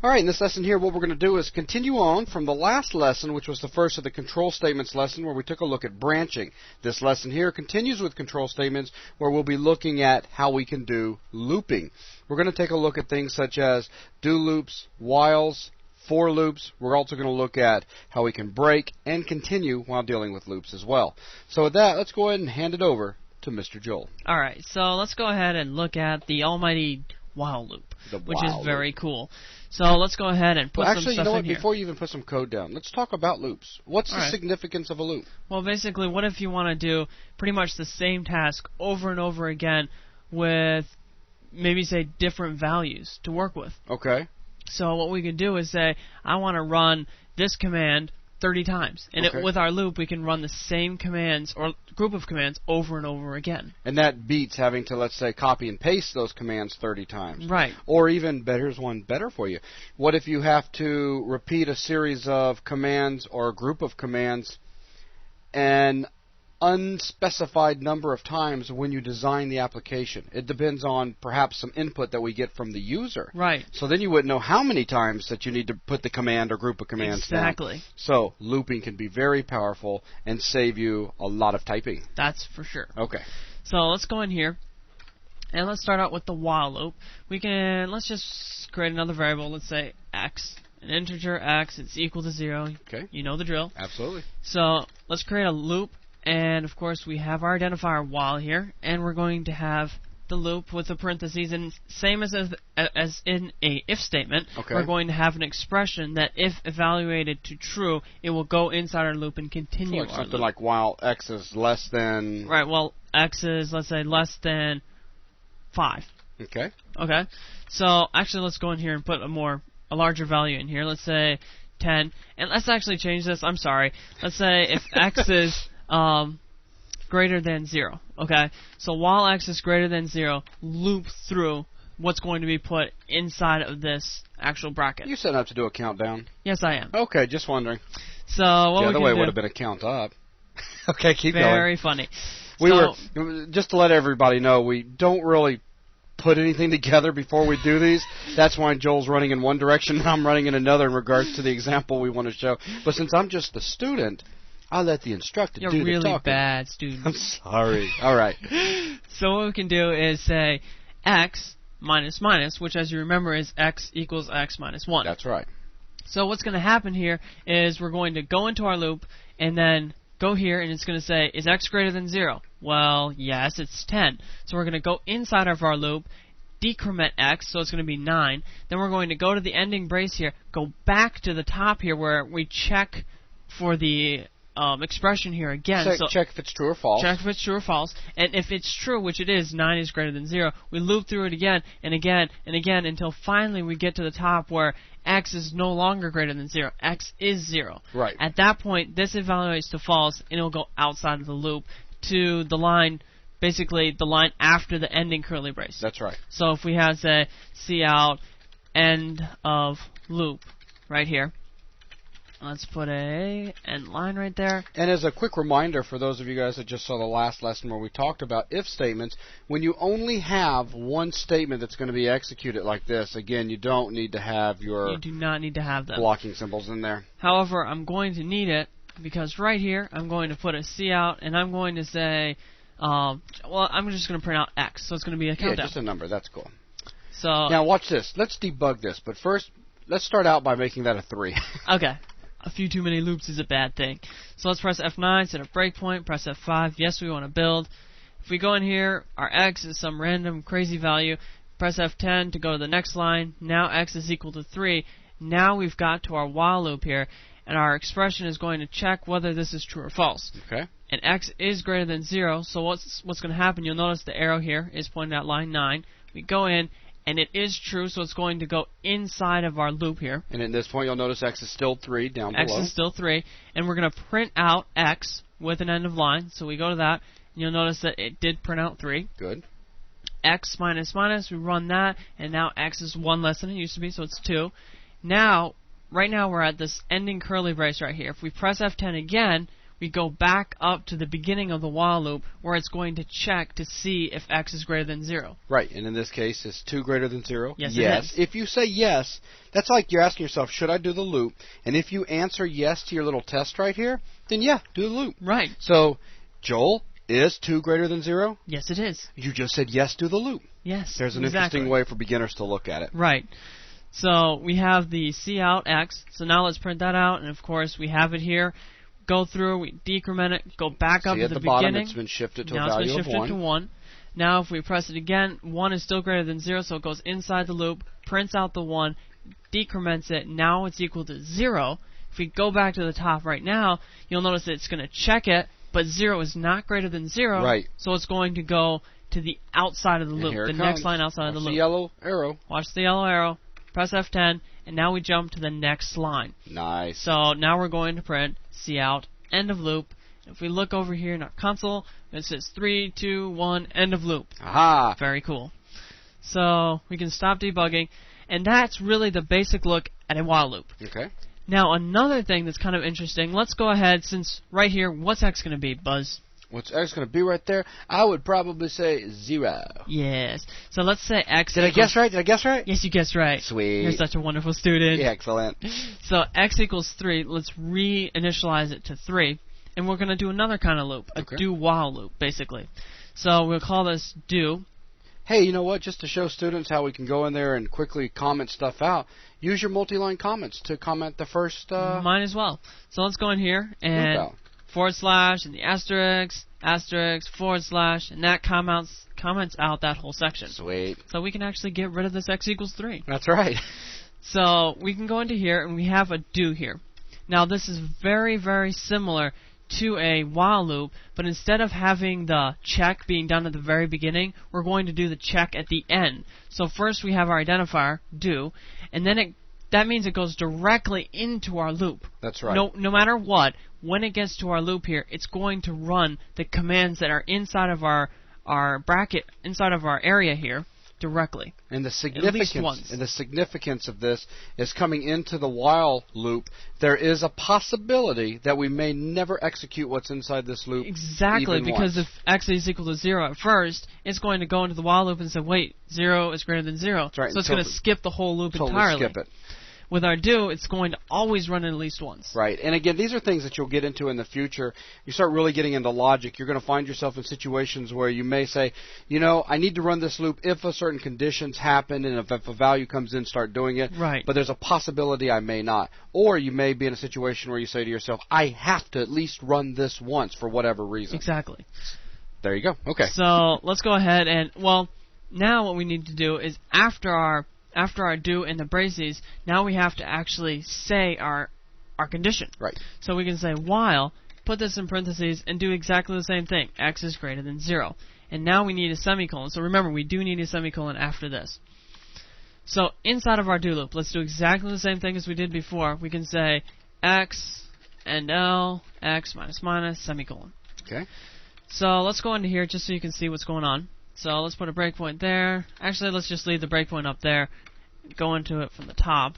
All right, in this lesson here, what we're going to do is continue on from the last lesson, which was the first of the control statements lesson, where we took a look at branching. This lesson here continues with control statements, where we'll be looking at how we can do looping. We're going to take a look at things such as do loops, whiles, for loops. We're also going to look at how we can break and continue while dealing with loops as well. So with that, let's go ahead and hand it over to Mr. Joel. All right, so let's go ahead and look at the almighty while loop, which is very cool. So let's go ahead and put some stuff in here. Actually, you know what? Before you even put some code down, let's talk about loops. What's the significance of a loop? Well, basically, what if you want to do pretty much the same task over and over again with maybe, say, different values to work with? Okay. So what we can do is say, I want to run this command 30 times. And with our loop, we can run the same commands or group of commands over and over again. And that beats having to, let's say, copy and paste those commands 30 times. Right. Or even, here's one better for you. What if you have to repeat a series of commands or a group of commands an unspecified number of times when you design the application? It depends on perhaps some input that we get from the user. Right. So then you wouldn't know how many times that you need to put the command or group of commands down. Exactly. So looping can be very powerful and save you a lot of typing. That's for sure. Okay. So let's go in here and let's start out with the while loop. Let's just create another variable. Let's say x. An integer x, it's equal to 0. Okay. You know the drill. Absolutely. So let's create a loop. And, of course, we have our identifier while here, and we're going to have the loop with the parentheses, and same as in a if statement, we're going to have an expression that if evaluated to true, it will go inside our loop and continue our loop. Something like while x is less than... Right, well, x is, let's say, less than 5. Okay. Okay, so actually let's go in here and put a larger value in here. Let's say 10, and let's actually change this. I'm sorry. Let's say if x is... greater than 0. Okay, so while x is greater than 0, loop through what's going to be put inside of this actual bracket. You set up to do a countdown? Yes, I am. Okay, just wondering. So what the we other can way do, would have been a count up. Okay, keep going. Very funny. Just to let everybody know, we don't really put anything together before we do these. That's why Joel's running in one direction and I'm running in another in regards to the example we want to show. But since I'm just the student, I'll let the instructor do the talking. You're really bad, student. I'm sorry. All right. So what we can do is say x minus minus, which, as you remember, is x equals x minus 1. That's right. So what's going to happen here is we're going to go into our loop and then go here, and it's going to say, is x greater than 0? Well, yes, it's 10. So we're going to go inside of our loop, decrement x, so it's going to be 9. Then we're going to go to the ending brace here, go back to the top here where we check for the expression here again. Check if it's true or false. Check if it's true or false. And if it's true, which it is, 9 is greater than 0, we loop through it again and again and again until finally we get to the top where x is no longer greater than 0. X is 0. Right. At that point, this evaluates to false, and it'll go outside of the loop to the line, basically the line after the ending curly brace. That's right. So if we have, say, cout end of loop right here, let's put a end line right there. And as a quick reminder for those of you guys that just saw the last lesson where we talked about if statements, when you only have one statement that's going to be executed like this, again, you don't need to have your... You do not need to have them. Blocking symbols in there. However, I'm going to need it because right here I'm going to put a cout and I'm going to say, well, I'm just going to print out x, so it's going to be a countdown. Yeah, just a number. That's cool. So now watch this. Let's debug this, but first, let's start out by making that a 3. Okay. A few too many loops is a bad thing. So let's press F9, set a breakpoint, press F5. Yes, we want to build. If we go in here, our x is some random crazy value. Press F10 to go to the next line. Now x is equal to 3. Now we've got to our while loop here, and our expression is going to check whether this is true or false. Okay. And x is greater than 0, so what's going to happen, you'll notice the arrow here is pointing at line 9. We go in, and it is true, so it's going to go inside of our loop here. And at this point, you'll notice x is still 3 down below. X is still 3, and we're going to print out x with an end of line. So we go to that, and you'll notice that it did print out 3. Good. X minus minus, we run that, and now x is 1 less than it used to be, so it's 2. Now, right now we're at this ending curly brace right here. If we press F10 again, we go back up to the beginning of the while loop where it's going to check to see if x is greater than 0. Right, and in this case, is 2 greater than 0? Yes, yes. It is. If you say yes, that's like you're asking yourself, should I do the loop? And if you answer yes to your little test right here, then yeah, do the loop. Right. So, Joel, is 2 greater than 0? Yes, it is. You just said yes, do the loop. Yes, There's an interesting way for beginners to look at it. Right. So we have the cout x. So now let's print that out, and of course we have it here. Go through, we decrement it, go back up to the beginning. Bottom, it's been shifted to a value of 1. Now it's been shifted to 1. Now if we press it again, 1 is still greater than 0, so it goes inside the loop, prints out the 1, decrements it. Now it's equal to 0. If we go back to the top right now, you'll notice that it's going to check it, but 0 is not greater than 0. Right. So it's going to go to the outside of the loop, the next line outside of the loop. Watch the yellow arrow. Watch the yellow arrow. Press F10, and now we jump to the next line. Nice. So now we're going to print cout end of loop. If we look over here in our console, it says 3, 2, 1, end of loop. Aha! Very cool. So we can stop debugging, and that's really the basic look at a while loop. Okay. Now another thing that's kind of interesting, let's go ahead, since right here, what's x going to be, Buzz? What's x going to be right there? I would probably say 0. Yes. So let's say x Did I guess right? Did I guess right? Yes, you guessed right. Sweet. You're such a wonderful student. Yeah, excellent. So x equals 3. Let's reinitialize it to 3. And we're going to do another kind of loop, a do-while loop, basically. So we'll call this do. Hey, you know what? Just to show students how we can go in there and quickly comment stuff out, use your multi-line comments to comment the first... Mine as well. So let's go in here and... / and the asterisk, / and that comments out that whole section. Sweet. So we can actually get rid of this x equals 3. That's right. So we can go into here, and we have a do here. Now this is very, very similar to a while loop, but instead of having the check being done at the very beginning, we're going to do the check at the end. So first we have our identifier, do, and then that means it goes directly into our loop. That's right. No matter what, when it gets to our loop here, it's going to run the commands that are inside of our bracket, inside of our area here, directly. And the At least once. significance of this is coming into the while loop, there is a possibility that we may never execute what's inside this loop. Exactly, because if x is equal to 0 at first, it's going to go into the while loop and say, wait, 0 is greater than 0. That's right. So it's going to skip the whole loop totally entirely. Skip it. With our do, it's going to always run at least once. Right. And again, these are things that you'll get into in the future. You start really getting into logic. You're going to find yourself in situations where you may say, you know, I need to run this loop if a certain conditions happen, and if a value comes in, start doing it. Right. But there's a possibility I may not. Or you may be in a situation where you say to yourself, I have to at least run this once for whatever reason. Exactly. There you go. Okay. So let's go ahead and, well, now what we need to do is after our do and the braces, now we have to actually say our condition. Right. So we can say while, put this in parentheses, and do exactly the same thing. X is greater than 0. And now we need a semicolon. So remember, we do need a semicolon after this. So inside of our do loop, let's do exactly the same thing as we did before. We can say X and L, X minus minus, semicolon. Okay. So let's go into here just so you can see what's going on. So let's put a breakpoint there. Actually, let's just leave the breakpoint up there. Go into it from the top.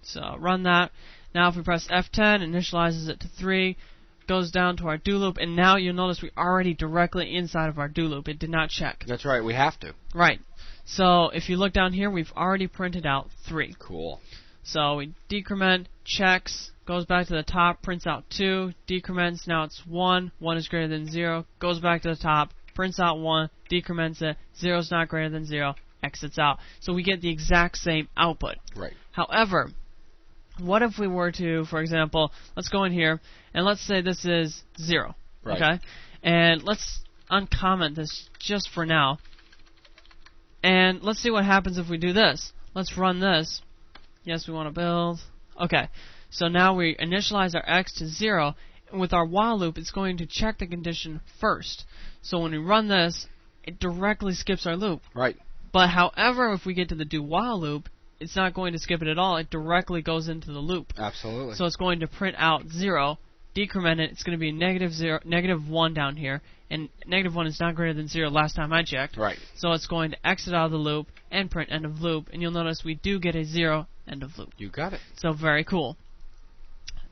So run that. Now if we press F10, initializes it to 3, goes down to our do loop, and now you'll notice we're already directly inside of our do loop. It did not check. That's right. We have to. Right. So if you look down here, we've already printed out 3. Cool. So we decrement, checks, goes back to the top, prints out 2, decrements, now it's 1, 1 is greater than 0, goes back to the top, prints out 1, decrements it, 0 is not greater than 0, exits out. So we get the exact same output. Right. However, what if we were to, for example, let's go in here, and let's say this is 0. Right. Okay? And let's uncomment this just for now. And let's see what happens if we do this. Let's run this. Yes, we want to build. Okay. So now we initialize our x to 0. And with our while loop, it's going to check the condition first. So when we run this, it directly skips our loop. Right. But however, if we get to the do while loop, it's not going to skip it at all. It directly goes into the loop. Absolutely. So it's going to print out 0, decrement it. It's going to be negative 1 down here. And negative 1 is not greater than 0 last time I checked. Right. So it's going to exit out of the loop and print end of loop. And you'll notice we do get a 0 end of loop. You got it. So very cool.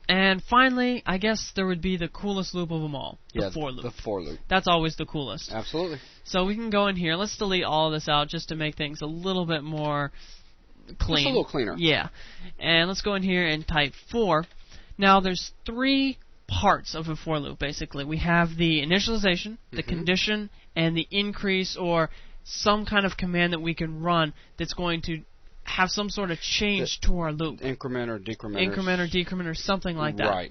And finally, I guess there would be the coolest loop of them all, the for loop. The for loop. That's always the coolest. Absolutely. So we can go in here. Let's delete all of this out just to make things a little bit more clean. Just a little cleaner. Yeah. And let's go in here and type for. Now there's 3 parts of a for loop, basically. We have the initialization, the condition, and the increase or some kind of command that we can run that's going to have some sort of change to our loop. Increment or decrement. Increment or decrement or something like that. Right.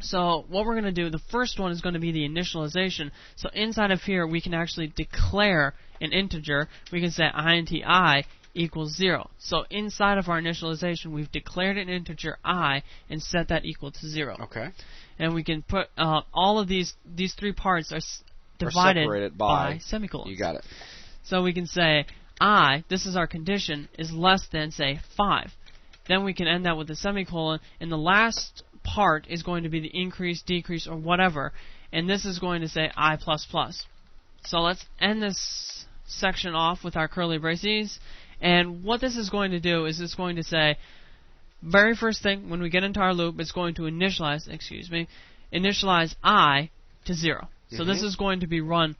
So what we're going to do, the first one is going to be the initialization. So inside of here, we can actually declare an integer. We can say int I equals 0. So inside of our initialization, we've declared an integer I and set that equal to 0. Okay. And we can put all of these 3 parts are divided separated by semicolons. You got it. So we can say I, this is our condition, is less than, say, 5. Then we can end that with a semicolon, and the last part is going to be the increase, decrease, or whatever, and this is going to say I++. So let's end this section off with our curly braces, and what this is going to do is it's going to say, very first thing, when we get into our loop, it's going to initialize I to 0. So this is going to be run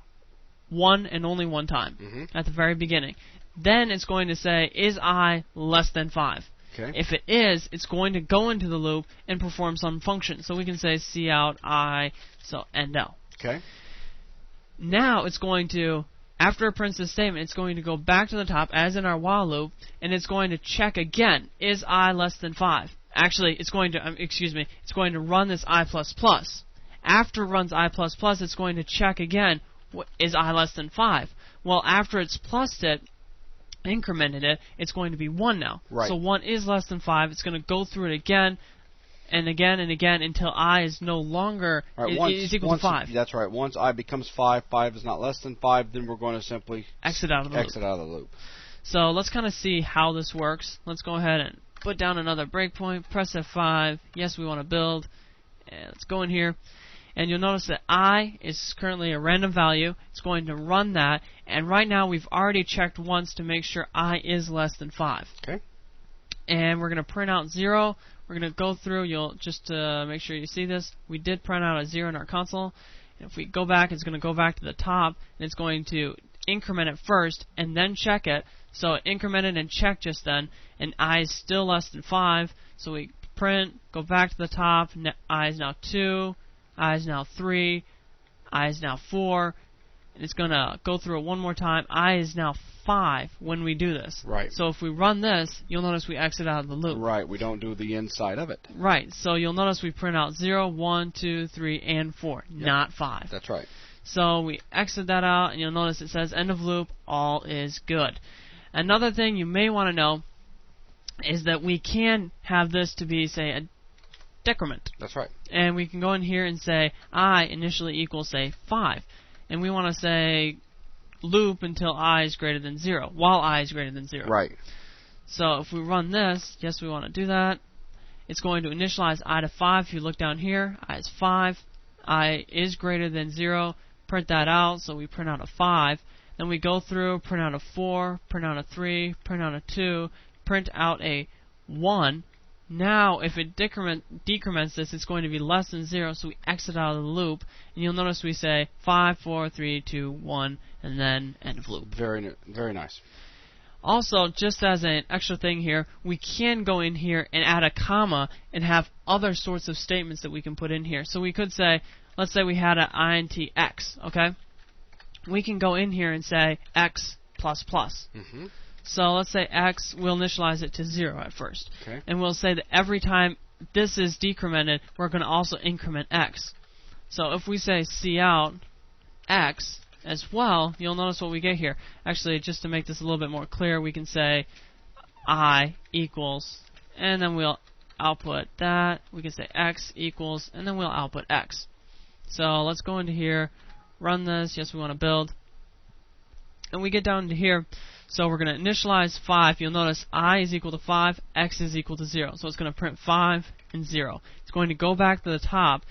one and only one time at the very beginning. Then it's going to say, is I less than 5? Okay. If it is, it's going to go into the loop and perform some function. So we can say cout I, so end L. Okay. Now it's going to, after it prints this statement, it's going to go back to the top, as in our while loop, and it's going to check again, is I less than 5? Actually, it's going to, it's going to run this I++. After it runs I++, it's going to check again, is I less than 5? Well, after it's plussed it, incremented it, it's going to be 1 now. Right. So 1 is less than 5. It's going to go through it again and again and again until I is no longer is equal to 5. That's right. Once I becomes 5, 5 is not less than 5, then we're going to simply exit out of the loop. So let's kind of see how this works. Let's go ahead and put down another breakpoint, press F5. Yes, we want to build. And let's go in here. And you'll notice that I is currently a random value. It's going to run that. And right now we've already checked once to make sure I is less than 5. Okay. And we're going to print out 0. We're going to go through. You'll just make sure you see this. We did print out a 0 in our console. And if we go back, it's going to go back to the top. And it's going to increment it first and then check it. So it incremented and checked just then. And I is still less than 5. So we print, go back to the top. I is now 2. I is now 3, I is now 4, and it's going to go through it one more time. I is now 5 when we do this. Right. So if we run this, you'll notice we exit out of the loop. Right, we don't do the inside of it. Right, so you'll notice we print out 0, 1, 2, 3, and 4, not 5. That's right. So we exit that out, and you'll notice it says end of loop, all is good. Another thing you may want to know is that we can have this to be, say, a decrement. That's right. And we can go in here and say I initially equals, say, 5. And we want to say loop until I is greater than 0, while I is greater than 0. Right. So if we run this, yes, we want to do that. It's going to initialize I to 5. If you look down here, I is 5. I is greater than 0. Print that out, so we print out a 5. Then we go through, print out a 4, print out a 3, print out a 2, print out a 1. Now, if it decrements this, it's going to be less than 0, so we exit out of the loop, and you'll notice we say 5, 4, 3, 2, 1, and then end of loop. Very nice. Also, just as an extra thing here, we can go in here and add a comma and have other sorts of statements that we can put in here. So we could say, let's say we had an int x, okay? We can go in here and say x plus plus. So let's say x, we'll initialize it to 0 at first. Okay. And we'll say that every time this is decremented, we're going to also increment x. So if we say cout x as well, you'll notice what we get here. Actually, just to make this a little bit more clear, we can say I equals, and then we'll output that. We can say x equals, and then we'll output x. So let's go into here, run this. Yes, we want to build. And we get down to here. So we're going to initialize 5. You'll notice I is equal to 5, x is equal to 0. So it's going to print 5 and 0. It's going to go back to the top,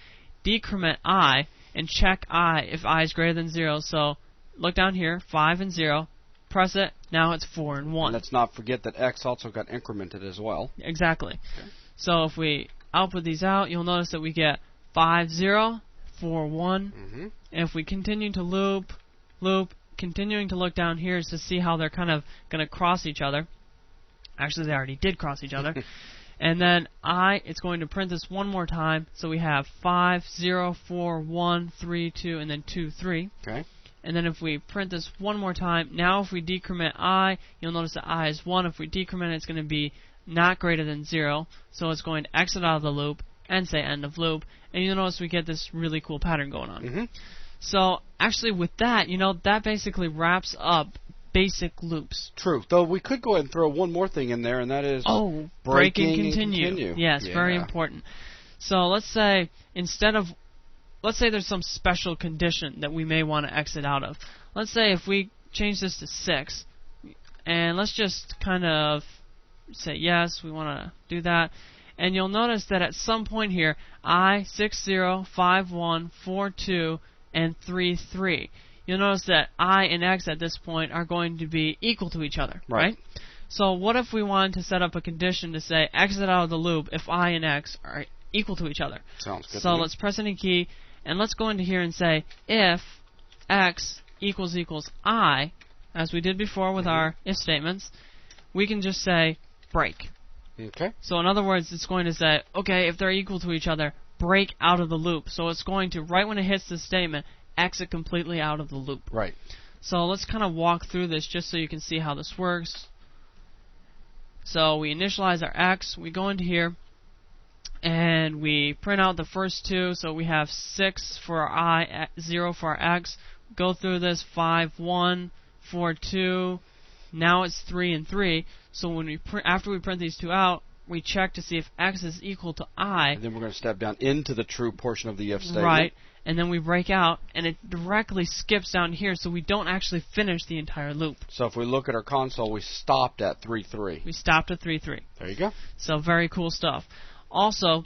decrement I, and check I if I is greater than 0. So look down here, 5 and 0. Press it. Now it's 4 and 1. And let's not forget that x also got incremented as well. Exactly. Okay. So if we output these out, you'll notice that we get 5, 0, 4, 1. And if we continue to loop, continuing to look down here is to see how they're kind of going to cross each other. Actually, they already did cross each other. And then it's going to print this one more time. So we have 5, 0, 4, 1, 3, 2, and then 2, 3. Okay. And then if we print this one more time, now if we decrement I, you'll notice that I is 1. If we decrement it, it's going to be not greater than 0. So it's going to exit out of the loop and say end of loop. And you'll notice we get this really cool pattern going on. So actually with that, that basically wraps up basic loops. True. Though we could go ahead and throw one more thing in there, and that is break and continue. Yes, very important. So let's say there's some special condition that we may want to exit out of. Let's say if we change this to 6, and let's just kind of say yes, we want to do that. And you'll notice that at some point here, I, 6, 0, 5, 1, 4, 2, and 3, 3. You'll notice that I and X at this point are going to be equal to each other, right? So what if we wanted to set up a condition to say exit out of the loop if I and X are equal to each other? Sounds good. So let's press any key, and let's go into here and say if X equals I, as we did before with our if statements, we can just say break. Okay. So in other words, it's going to say, okay, if they're equal to each other, break out of the loop. So it's going to, right when it hits this statement, exit completely out of the loop. Right. So let's kind of walk through this just so you can see how this works. So we initialize our X, we go into here, and we print out the first two. So we have 6 for our I, 0 for our X. Go through this, 5, 1, 4, 2. Now it's 3 and 3. So when we after we print these two out, we check to see if X is equal to I. And then we're going to step down into the true portion of the if statement. Right. And then we break out, and it directly skips down here, so we don't actually finish the entire loop. So if we look at our console, we stopped at 3, 3. We stopped at 3, 3. There you go. So very cool stuff. Also,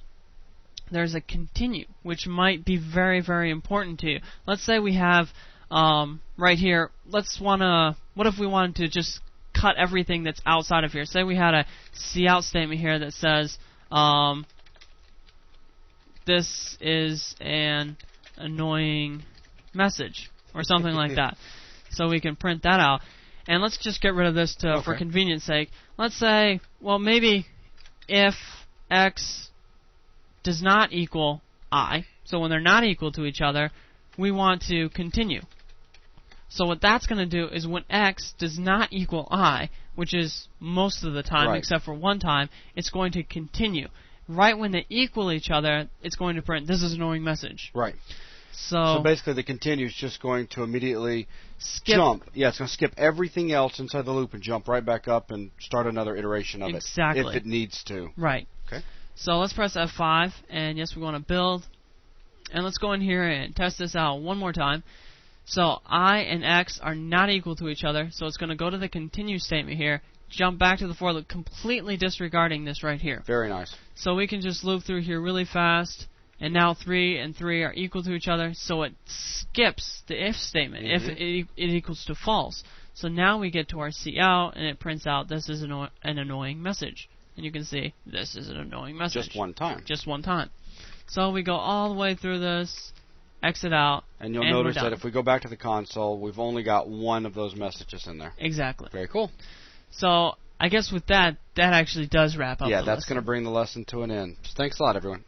there's a continue, which might be very, very important to you. Let's say we have right here. What if we wanted to just cut everything that's outside of here? Say we had a cout statement here that says this is an annoying message or something like that. So we can print that out. And let's just get rid of this for convenience sake. Let's say, well, maybe if X does not equal I, so when they're not equal to each other, we want to continue. So what that's going to do is when X does not equal I, which is most of the time except for one time, it's going to continue. Right when they equal each other, it's going to print, this is an annoying message. Right. So basically the continue is just going to immediately jump. Yeah, it's going to skip everything else inside the loop and jump right back up and start another iteration of it. If it needs to. Right. Okay. So let's press F5, and yes, we want to build. And let's go in here and test this out one more time. So I and X are not equal to each other, so it's going to go to the continue statement here, jump back to the for loop, completely disregarding this right here. Very nice. So we can just loop through here really fast, and now 3 and 3 are equal to each other, so it skips the if statement if it equals to false. So now we get to our cout, and it prints out this is an annoying message. And you can see this is an annoying message. Just one time. Just one time. So we go all the way through this, exit out, and you'll notice that if we go back to the console, we've only got one of those messages in there. Exactly. Very cool. So I guess with that actually does wrap up the lesson. Yeah, that's going to bring the lesson to an end. So thanks a lot, everyone.